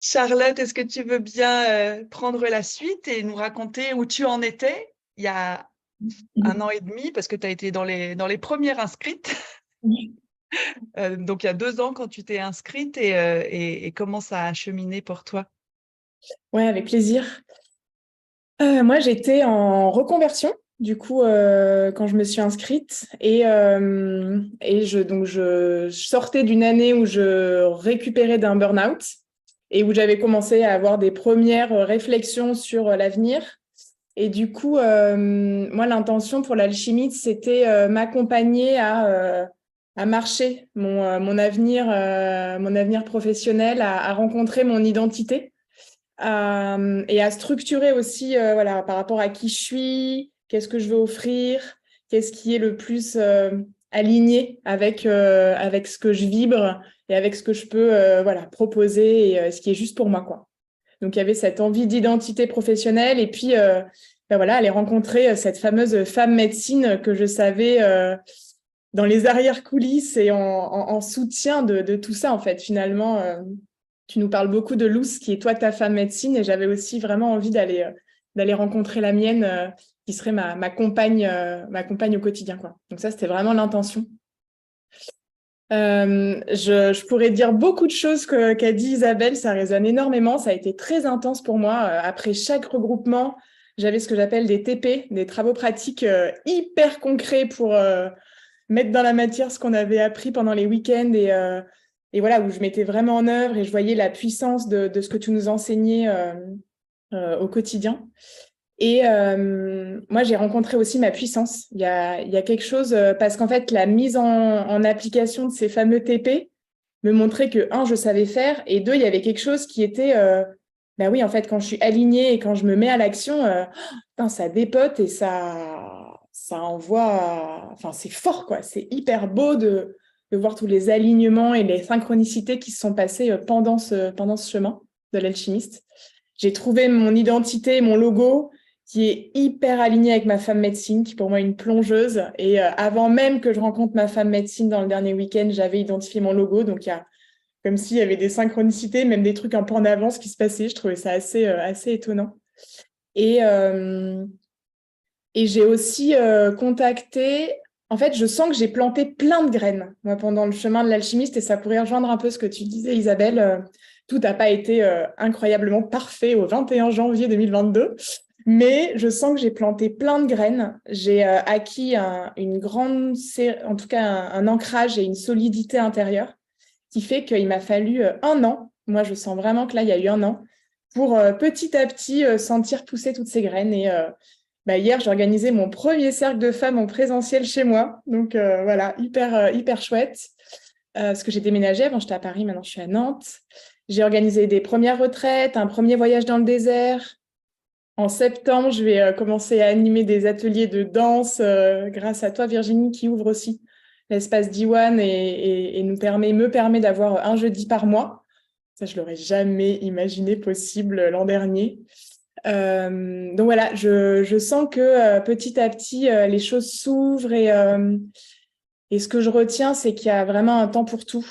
Charlotte, est-ce que tu veux bien prendre la suite et nous raconter où tu en étais il y a 1 an et demi, parce que tu as été dans les premières inscrites, donc il y a 2 ans quand tu t'es inscrite et comment ça a cheminé pour toi? Ouais, avec plaisir. Moi, j'étais en reconversion, du coup, quand je me suis inscrite. Donc je sortais d'une année où je récupérais d'un burn-out et où j'avais commencé à avoir des premières réflexions sur l'avenir. Et du coup, moi, l'intention pour l'alchimie, c'était m'accompagner à marcher mon avenir professionnel, à rencontrer mon identité et à structurer aussi voilà, par rapport à qui je suis, qu'est-ce que je veux offrir, qu'est-ce qui est le plus aligné avec ce que je vibre et avec ce que je peux voilà, proposer et ce qui est juste pour moi, quoi. Donc, il y avait cette envie d'identité professionnelle et puis ben voilà, aller rencontrer cette fameuse femme médecine que je savais dans les arrière-coulisses et en soutien de tout ça, en fait. Finalement, tu nous parles beaucoup de Luce, qui est toi, ta femme médecine, et j'avais aussi vraiment envie d'aller rencontrer la mienne, qui serait ma compagne au quotidien, quoi. Donc ça, c'était vraiment l'intention. Je pourrais dire beaucoup de choses qu'a dit Isabelle, ça résonne énormément, ça a été très intense pour moi. Après chaque regroupement, j'avais ce que j'appelle des TP, des travaux pratiques hyper concrets pour mettre dans la matière ce qu'on avait appris pendant les week-ends et voilà, où je mettais vraiment en œuvre et je voyais la puissance de ce que tu nous enseignais au quotidien. Et moi, j'ai rencontré aussi ma puissance. Il y a quelque chose, parce qu'en fait, la mise en application de ces fameux TP me montrait que, un, je savais faire, et deux, il y avait quelque chose qui était, bah oui, en fait, quand je suis alignée et quand je me mets à l'action, putain, ça dépote et ça envoie, enfin, c'est fort, quoi. C'est hyper beau de voir tous les alignements et les synchronicités qui se sont passés pendant ce chemin de l'alchimiste. J'ai trouvé mon identité, mon logo, qui est hyper aligné avec ma femme médecine, qui pour moi est une plongeuse. Et avant même que je rencontre ma femme médecine dans le dernier week-end, j'avais identifié mon logo. Donc, il y a comme s'il y avait des synchronicités, même des trucs un peu en avance qui se passaient. Je trouvais ça assez étonnant. Et, euh, et j'ai aussi contacté. En fait, je sens que j'ai planté plein de graines, moi, pendant le chemin de l'alchimiste, et ça pourrait rejoindre un peu ce que tu disais, Isabelle. Tout n'a pas été incroyablement parfait au 21 janvier 2022, mais je sens que j'ai planté plein de graines. J'ai acquis une grande, en tout cas un ancrage et une solidité intérieure qui fait qu'il m'a fallu 1 an. Moi, je sens vraiment que là, il y a eu 1 an pour petit à petit sentir pousser toutes ces graines. Et bah, hier, j'ai organisé mon premier cercle de femmes en présentiel chez moi. Donc voilà, hyper chouette. Parce que j'ai déménagé, avant j'étais à Paris, maintenant je suis à Nantes. J'ai organisé des premières retraites, un premier voyage dans le désert. En septembre, je vais commencer à animer des ateliers de danse grâce à toi, Virginie, qui ouvre aussi l'espace Diwan et me permet d'avoir un jeudi par mois. Ça, je l'aurais jamais imaginé possible l'an dernier. Donc voilà, je sens que petit à petit, les choses s'ouvrent et ce que je retiens, c'est qu'il y a vraiment un temps pour tout.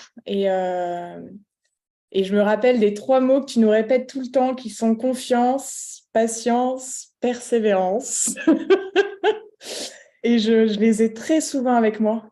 Et je me rappelle des 3 mots que tu nous répètes tout le temps, qui sont confiance, patience, persévérance. Et je les ai très souvent avec moi.